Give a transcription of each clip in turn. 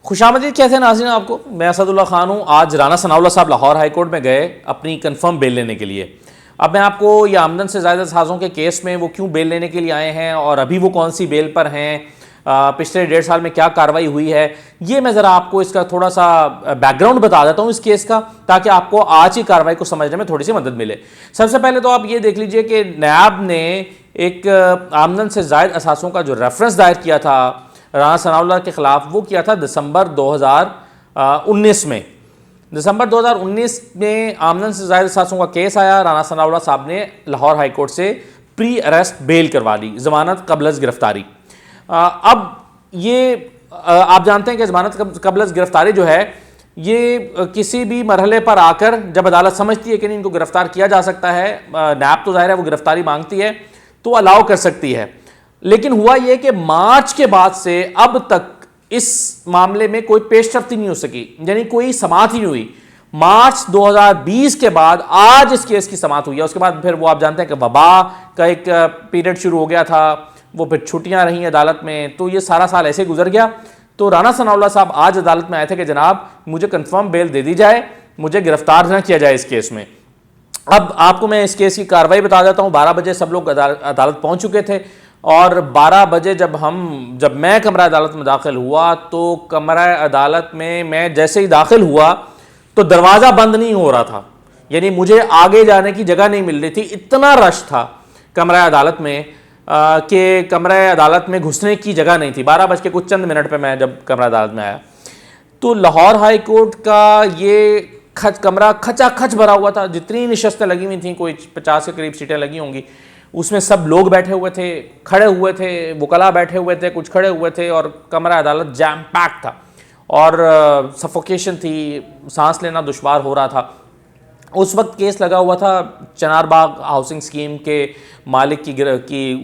खुशामदीद, कैसे हैं नाज़रीन आपको। मैं असदुल्ला खान हूँ। आज राना सनाउल्लाह साहब लाहौर हाई कोर्ट में गए अपनी कंफर्म बेल लेने के लिए। अब मैं आपको ये आमदन से ज़्यादा साज़ों के केस में वो क्यों बेल लेने के लिए आए हैं और अभी वो कौन सी बेल पर हैं, पिछले 1.5 साल में क्या कार्रवाई हुई है, ये मैं ज़रा आपको इसका थोड़ा सा बैकग्राउंड बता देता हूँ इस केस का, ताकि आपको आज की कार्रवाई को समझने में थोड़ी सी मदद मिले। सबसे पहले तो आप ये देख लीजिए कि नैब ने एक आमदन से ज़ायद असासों का जो रेफरेंस दायर किया था राना सनाउल्लाह के खिलाफ, वो किया था दिसंबर 2019 में। दिसंबर 2019 में आमदन से ज़ायद असासों का केस आया। राना सनाउल्लाह साहब ने लाहौर हाई कोर्ट से प्री अरेस्ट बेल करवा ली, ज़मानत कबल गिरफ्तारी। अब ये आप जानते हैं कि ज़मानत कबल गिरफ्तारी जो है, ये किसी भी मरहले पर आकर जब अदालत समझती है कि नहीं इनको गिरफ्तार किया जा सकता है, नैब तो ज़ाहिर है वो गिरफ्तारी मांगती है तो अलाउ कर सकती है। लेकिन हुआ यह कि मार्च के बाद से अब तक इस मामले में कोई पेशरफ्ती नहीं हो सकी, यानी कोई समाअत ही नहीं हुई। मार्च 2020 के बाद आज इस केस की समाअत हुई है। उसके बाद फिर वो आप जानते हैं कि वबा का एक पीरियड शुरू हो गया था, वो फिर छुट्टियां रही अदालत में, तो ये सारा साल ऐसे गुजर गया। तो राना सनाउल्लाह साहब आज अदालत में आए थे कि जनाब मुझे कंफर्म बेल दे दी जाए, मुझे गिरफ्तार न किया जाए इस केस में। अब आपको मैं इस केस की कार्रवाई बता देता हूँ। 12 बजे सब लोग अदालत पहुंच चुके थे और 12 बजे जब मैं कमरा अदालत में दाखिल हुआ तो कमरा अदालत में मैं जैसे ही दाखिल हुआ तो दरवाज़ा बंद नहीं हो रहा था, यानी मुझे आगे जाने की जगह नहीं मिल रही थी। इतना रश था कमरा अदालत में कि कमरा अदालत में घुसने की जगह नहीं थी। 12 बज के कुछ चंद मिनट पर मैं जब कमरा अदालत में आया तो लाहौर हाई कोर्ट का ये कमरा खचाखच भरा हुआ था। जितनी नशस्तें लगी हुई थी, कोई 50 के करीब सीटें लगी होंगी, उसमें सब लोग बैठे हुए थे, खड़े हुए थे, वकला बैठे हुए थे, कुछ खड़े हुए थे और कमरा अदालत जैम पैक था और सफोकेशन थी, सांस लेना दुश्वार हो रहा था। उस वक्त केस लगा हुआ था चनारबाग हाउसिंग स्कीम के मालिक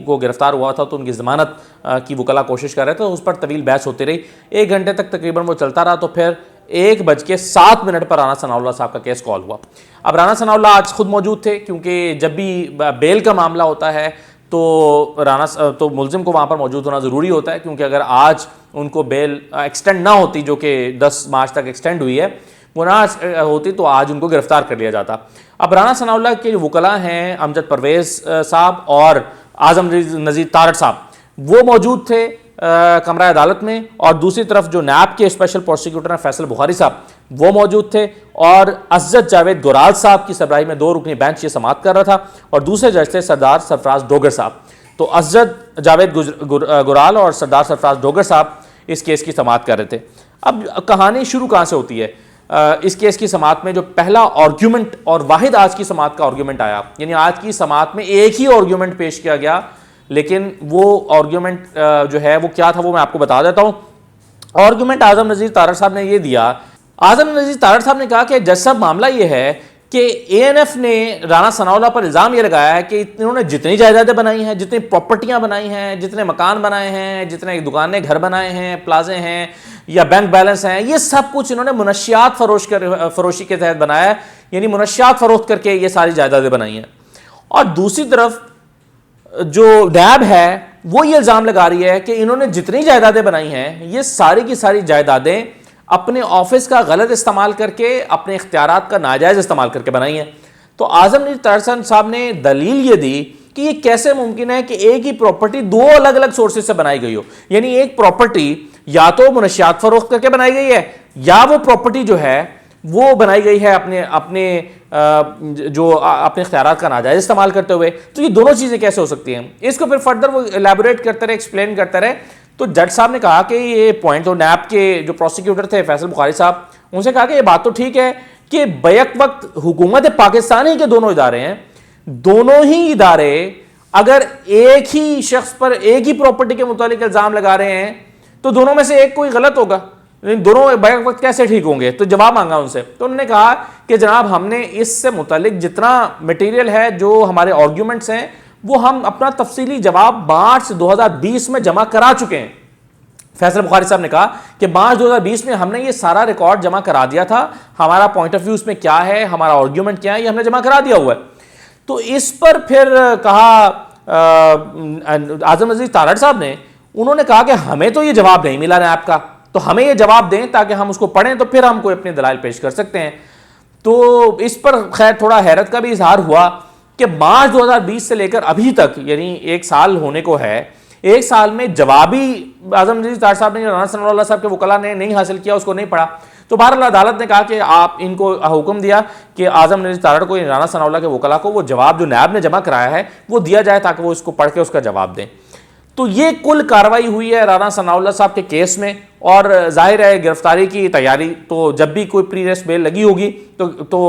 को गिरफ्तार हुआ था, तो उनकी ज़मानत की वकला कोशिश कर रहे थे। उस पर तवील बहस होती रही, 1 घंटे तक तकरीबन वो चलता रहा। तो फिर 1:07 पर राना सनाउल्लाह साहब का केस कॉल हुआ। अब राना सनाउल्लाह आज खुद मौजूद थे, क्योंकि जब भी बेल का मामला होता है तो मुलजिम को वहाँ पर मौजूद होना ज़रूरी होता है, क्योंकि अगर आज उनको बेल एक्सटेंड ना होती, जो कि 10 मार्च तक एक्सटेंड हुई है, वो ना होती तो आज उनको गिरफ्तार कर लिया जाता। अब राना सनाउल्लाह के जो वकला हैं अमजद परवेज़ साहब और आज़म नज़ीर तारड़ साहब, वो मौजूद थे कमरा अदालत में, और दूसरी तरफ जो नैब के स्पेशल प्रोसिक्यूटर हैं फैसल बुखारी साहब, वो मौजूद थे, और अज़द जावेद गुराल साहब की सरबराही में 2 रुकनी बेंच ये समाअत कर रहा था, और दूसरे जज थे सरदार सरफराज डोगर साहब। तो अज़द जावेद गुराल और सरदार सरफराज डोगर साहब इस केस की समाअत कर रहे थे। अब कहानी शुरू कहाँ से होती है? इस केस की समाअत में जो पहला आर्ग्यूमेंट, और वाहिद आज की समाअत का आर्ग्यूमेंट आया, यानी आज की समाअत में एक ही आर्ग्यूमेंट पेश किया गया, लेकिन वो आर्ग्यूमेंट जो है वो क्या था वो मैं आपको बता देता हूं। आर्ग्यूमेंट आज़म नज़ीर तारड़ साहब ने ये दिया। आज़म नज़ीर तारड़ साहब ने कहा कि जज साहब मामला ये है कि एएनएफ ने राना सनाउल्लाह पर इल्ज़ाम ये लगाया है कि इन्होंने जितनी जायदादें बनाई हैं, जितनी प्रॉपर्टियां बनाई हैं, जितने मकान बनाए हैं, जितने दुकानें घर बनाए हैं, प्लाजे हैं या बैंक बैलेंस हैं, ये सब कुछ इन्होंने मुनशियात फरोशी के तहत बनाया है, यानी मुनशियात फरोख्त करके ये सारी जायदादें बनाई हैं। और दूसरी तरफ जो नैब है वो ये इल्ज़ाम लगा रही है कि इन्होंने जितनी जायदादें बनाई हैं, ये सारी की सारी जायदादें अपने ऑफिस का गलत इस्तेमाल करके, अपने इख्तियारात का नाजायज़ इस्तेमाल करके बनाई हैं। तो आज़म नज़ीर तारड़ साहब ने दलील ये दी कि ये कैसे मुमकिन है कि एक ही प्रॉपर्टी 2 अलग अलग सोर्सेज से बनाई गई हो, यानी एक प्रॉपर्टी या तो मुनशियात फरोख्त करके बनाई गई है, या वो प्रॉपर्टी जो है वो बनाई गई है अपने इख्तियारात का नाजायज़ इस्तेमाल करते हुए। तो ये दोनों चीज़ें कैसे हो सकती हैं? इसको फिर फर्दर वो एलैबोरेट करते रहे, एक्सप्लेन करते रहे। तो जज साहब ने कहा कि ये पॉइंट, तो नैब के जो प्रोसिक्यूटर थे फैसल बुखारी साहब, उनसे कहा कि ये बात तो ठीक है कि बैक वक्त हुकूमत पाकिस्तान ही के दोनों इदारे हैं, दोनों ही इदारे अगर एक ही शख्स पर एक ही प्रॉपर्टी के मुतालिक इल्ज़ाम लगा रहे हैं तो दोनों में से एक कोई गलत होगा, दोनों बैक वक्त कैसे ठीक होंगे? तो जवाब मांगा उनसे, तो उन्होंने कहा कि जनाब हमने इससे मुतालिक जितना मटेरियल है, जो हमारे आर्ग्यूमेंट्स हैं, वो हम अपना तफसीली जवाब मार्च 2020 में जमा करा चुके हैं। फैसल बुखारी साहब ने कहा कि मार्च 2020 में हमने ये सारा रिकॉर्ड जमा करा दिया था, हमारा पॉइंट ऑफ व्यू उसमें क्या है, हमारा आर्ग्यूमेंट क्या है, ये हमने जमा करा दिया हुआ है। तो इस पर फिर कहा आज़म नज़ीर तारड़ साहब ने, उन्होंने कहा कि हमें तो ये जवाब नहीं मिला नैब का, तो हमें ये जवाब दें ताकि हम उसको पढ़ें, तो फिर हम कोई अपने दलाइल पेश कर सकते हैं। तो इस पर खैर थोड़ा हैरत का भी इजहार हुआ कि मार्च 2020 से लेकर अभी तक, यानी एक साल होने को है, एक साल में जवाबी आजम नजीर तारड़ साहब ने, राना सनाउल्लाह साहब के वकला ने नहीं हासिल किया, उसको नहीं पढ़ा। तो बहरहाल अदालत ने कहा कि आप इनको हुक्म दिया कि आजम नजीर तारड़ को, राना सनाउल्लाह के वकला को, वो जवाब जो नायब ने जमा कराया है वो दिया जाए ताकि वो इसको पढ़ के उसका जवाब दें। तो ये कुल कार्रवाई हुई है राना सनाउल्लाह साहब के केस में। और जाहिर है गिरफ्तारी की तैयारी, तो जब भी कोई प्री अरेस्ट बेल लगी होगी तो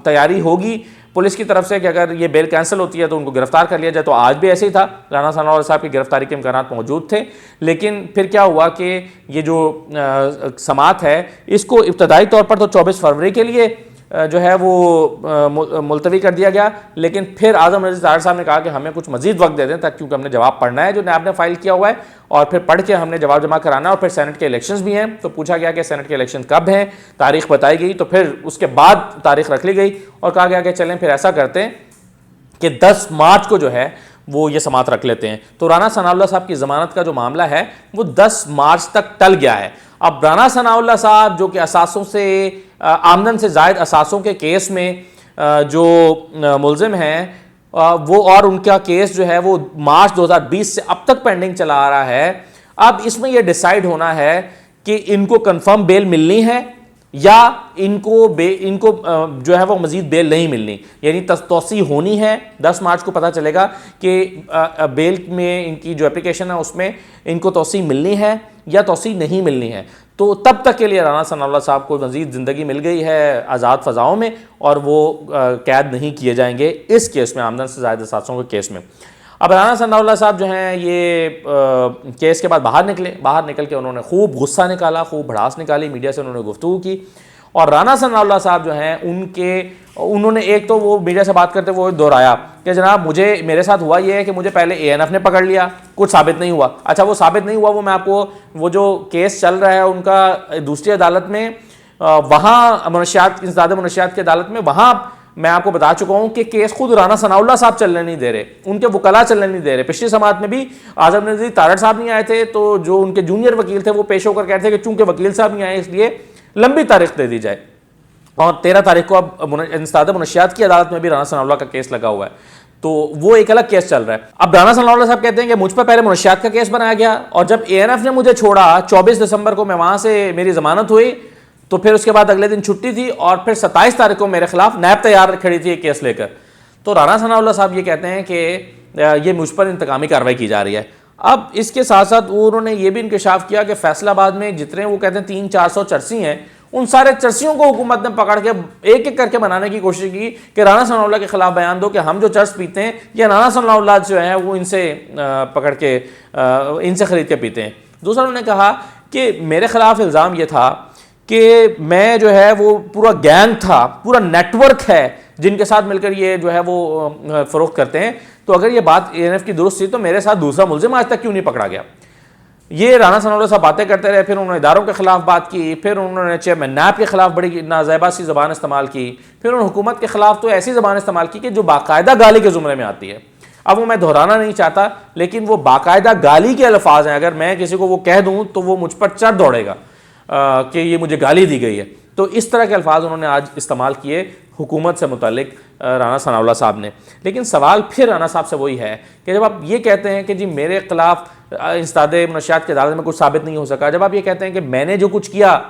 तैयारी होगी पुलिस की तरफ से कि अगर ये बेल कैंसिल होती है तो उनको गिरफ्तार कर लिया जाए। तो आज भी ऐसे ही था, राना सनाउल्लाह साहब की गिरफ्तारी के इम्कानात मौजूद थे। लेकिन फिर क्या हुआ कि ये जो समाअत है इसको इब्तदाई तौर पर तो 24 फरवरी के लिए जो है वो मुलतवी कर दिया गया। लेकिन फिर आजम नजीर तारड़ साहब ने कहा कि हमें कुछ मजीद वक्त दे दें ताकि, क्योंकि हमने जवाब पढ़ना है जो नायब ने फाइल किया हुआ है, और फिर पढ़ के हमने जवाब जमा कराना है। और फिर सेनेट के इलेक्शंस भी हैं, तो पूछा गया कि सेनेट के इलेक्शन कब हैं, तारीख बताई गई। तो फिर उसके बाद तारीख रख ली गई और कहा गया कि चलें फिर ऐसा करते हैं कि 10 मार्च को जो है वो ये समाअत रख लेते हैं। तो राना सनाउल्लाह साहब की ज़मानत का जो मामला है वो 10 मार्च तक टल गया है। अब राना सनाउल्लाह साहब जो कि असासों से, आमदन से ज़ायद असासों के केस में जो मुलजिम हैं वो, और उनका केस जो है वो मार्च 2020 से अब तक पेंडिंग चला आ रहा है। अब इसमें यह डिसाइड होना है कि इनको कंफर्म बेल मिलनी है या इनको जो है वो मजीद बेल नहीं मिलनी, यानी तौसी होनी है। 10 मार्च को पता चलेगा कि बेल में इनकी जो एप्लीकेशन है उसमें इनको तौसी मिलनी है या तौसी नहीं मिलनी है। तो तब तक के लिए राना सनाउल्लाह साहब को मजीद ज़िंदगी मिल गई है आज़ाद फ़ज़ाओं में, और वो कैद नहीं किए जाएंगे इस केस में, आमदन से ज़ायद असासों के केस में। अब राना सनाउल्लाह साहब जो हैं ये केस के बाद बाहर निकल के उन्होंने खूब गुस्सा निकाला, खूब भड़ास निकाली, मीडिया से उन्होंने गुफ्तगू की। और राना सनाउल्लाह साहब जो हैं उन्होंने एक तो वो मीडिया से बात करते वो दोहराया कि जनाब मेरे साथ हुआ ये है कि मुझे पहले ANF ने पकड़ लिया, कुछ साबित नहीं हुआ। अच्छा, वो साबित नहीं हुआ, वो मैं आपको, वो जो केस चल रहा है उनका दूसरी अदालत में, वहाँ इंसदाद मुनशियात की अदालत में, वहाँ मैं आपको बता चुका हूं कि केस खुद राना सनाउल्लाह साहब चलने नहीं दे रहे, उनके वकला चलने नहीं दे रहे। पिछली समाअत में भी आजम नजीर तारड़ साहब नहीं आए थे, तो जो उनके जूनियर वकील थे वो पेश होकर कहते थे कि चूंकि वकील साहब नहीं आए इसलिए लंबी तारीख दे दी जाए। और 13 तारीख को अब इंसदाद मुनशियात की अदालत में भी राना सनाउल्लाह का केस लगा हुआ है, तो वो एक अलग केस चल रहा है। अब राना सनाउल्लाह साहब कहते हैं कि मुझ पर पहले मुनशियात का केस बनाया गया, और जब ANF ने मुझे छोड़ा 24 दिसंबर को, मैं वहां से मेरी जमानत हुई, तो फिर उसके बाद अगले दिन छुट्टी थी, और फिर 27 तारीख को मेरे खिलाफ नायब तैयार खड़ी थी केस लेकर। तो राना सनाउल्लाह साहब ये कहते हैं कि ये मुझ पर इंतकामी कार्रवाई की जा रही है। अब इसके साथ साथ उन्होंने ये भी इंकशाफ किया कि फैसलाबाद में जितने वो कहते हैं 300-400 चर्सी हैं, उन सारे चर्सियों को हुकूमत ने पकड़ के एक एक करके बनाने की कोशिश की कि राना सनाउल्लाह के खिलाफ बयान दो कि हम जो चर्स पीते हैं या राना सनाउल्लाह जो है वो इनसे पकड़ के इनसे खरीद के पीते हैं। दूसरा उन्होंने कहा कि मेरे खिलाफ इल्ज़ाम ये था कि मैं जो है वो पूरा गैंग था, पूरा नेटवर्क है जिनके साथ मिलकर ये जो है वो फरोख्त करते हैं। तो अगर ये बात ANF की दुरुस्त थी तो मेरे साथ दूसरा मुलजिम आज तक क्यों नहीं पकड़ा गया। ये राना सनाउल्लाह साहब बातें करते रहे, फिर उन्होंने इदारों के खिलाफ बात की, फिर उन्होंने चेयरमैन नैब के खिलाफ बड़ी नाज़ेबा सी ज़बान इस्तेमाल की, फिर उन्होंने हुकूमत के खिलाफ तो ऐसी ज़बान इस्तेमाल की कि जो बाकायदा गाली के ज़ुमरे में आती है। अब वो मैं दोहराना नहीं चाहता, लेकिन वो बाकायदा गाली के अल्फाज हैं। अगर मैं किसी को वो कह दूँ तो वो मुझ पर चढ़ दौड़ेगा कि ये मुझे गाली दी गई है। तो इस तरह के अल्फाज उन्होंने आज इस्तेमाल किए हुकूमत से मुतालिक राना सनाउल्लाह साहब ने। लेकिन सवाल फिर राना साहब से वही है कि जब आप ये कहते हैं कि जी मेरे खिलाफ इंसदाद मुनशियात की अदालत में कुछ साबित नहीं हो सका, जब आप ये कहते हैं कि मैंने जो कुछ किया,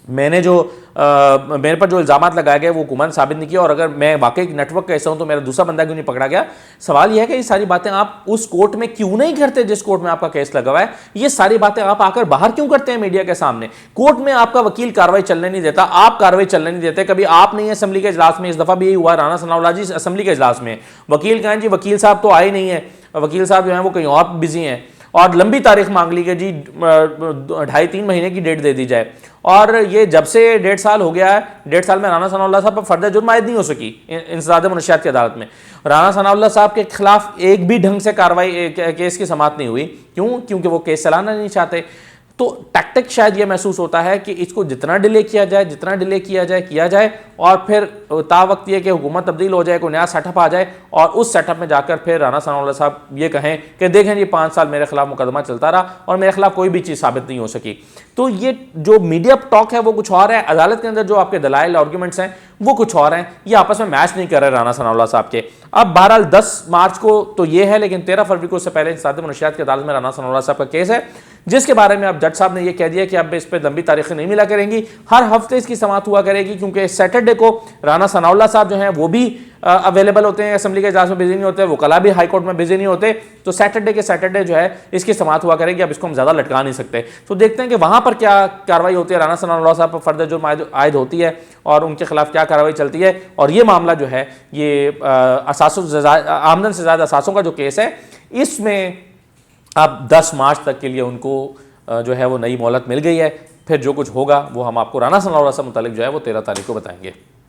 मेरे पर जो इल्ज़ामात लगाए गए वो हुकूमत साबित नहीं किया, और अगर मैं वाकई नेटवर्क का हिस्सा हूं तो मेरा दूसरा बंदा क्यों नहीं पकड़ा गया। सवाल यह है कि ये सारी बातें आप उस कोर्ट में क्यों नहीं करते जिस कोर्ट में आपका केस लगा हुआ है। ये सारी बातें आप आकर बाहर क्यों करते हैं मीडिया के सामने। कोर्ट में आपका वकील कार्रवाई चलने नहीं देता, आप कार्रवाई चलने नहीं देते। कभी आप नहीं है असेंबली के इजलास में, इस दफ़ा भी यही हुआ, राना सनाउल्लाह जी असेंबली के इजलास में, वकील कहें जी वकील साहब तो आए नहीं है, वकील साहब जो है वो कहीं और बिजी हैं, और लंबी तारीख मांग ली कि जी 2.5-3 महीने की डेट दे दी जाए। और ये जब से 1.5 साल हो गया है, 1.5 साल में राना सनाउल्लाह साहब पर फर्द जुर्म आयद नहीं हो सकी इंसदाद मुनशियात की अदालत में। राना सनाउल्लाह साहब के खिलाफ एक भी ढंग से कार्रवाई केस की समाअत नहीं हुई। क्यों? क्योंकि वो केस चलाना नहीं चाहते। तो टैक्टिक शायद ये महसूस होता है कि इसको जितना डिले किया जाए, जितना डिले किया जाए और फिर ता वक्त ये कि हुकूमत तब्दील हो जाए, कोई नया सेटअप आ जाए और उस सेटअप में जाकर फिर राना सनाउल्लाह साहब ये कहें कि देखें ये 5 साल मेरे खिलाफ मुकदमा चलता रहा और मेरे खिलाफ कोई भी चीज़ साबित नहीं हो सकी। तो ये जो मीडिया टॉक है वो कुछ और है, अदालत के अंदर जो आपके दलाइल आर्ग्यूमेंट्स हैं वो कुछ और हैं, ये आपस में मैच नहीं कर रहे राना सनाउल्लाह साहब के। अब बहरहाल 10 मार्च को तो ये है, लेकिन 13 फरवरी को उससे पहले इंसदाद मुनशियात की अदालत में राना सनाउल्लाह साहब का केस है, जिसके बारे में अब जज साहब ने यह कह दिया कि अब इस पर लंबी तारीखें नहीं मिला करेंगी, हर हफ्ते इसकी समाअत हुआ करेगी, क्योंकि सैटरडे को राना सनाउल्लाह साहब जो हैं वो भी अवेलेबल होते हैं, असेंबली के इजलास में बिजी नहीं होते, वकला भी हाई कोर्ट में बिजी नहीं होते, तो सैटरडे के सैटरडे जो है इसकी समाअत हुआ करेगी। अब इसको हम ज़्यादा लटका नहीं सकते, तो देखते हैं कि वहाँ पर क्या कार्रवाई होती है, राना सनाउल्लाह साहब पर फर्द जुर्म आयद होती है और उनके खिलाफ क्या कार्रवाई चलती है। और ये मामला जो है ये आमदन से ज़्यादा असासों का जो केस है, इसमें अब 10 मार्च तक के लिए उनको जो है वो नई मोहलत मिल गई है। फिर जो कुछ होगा वो हम आपको राना सनाउल्लाह से मुतालिक जो है वो 13 तारीख को बताएंगे।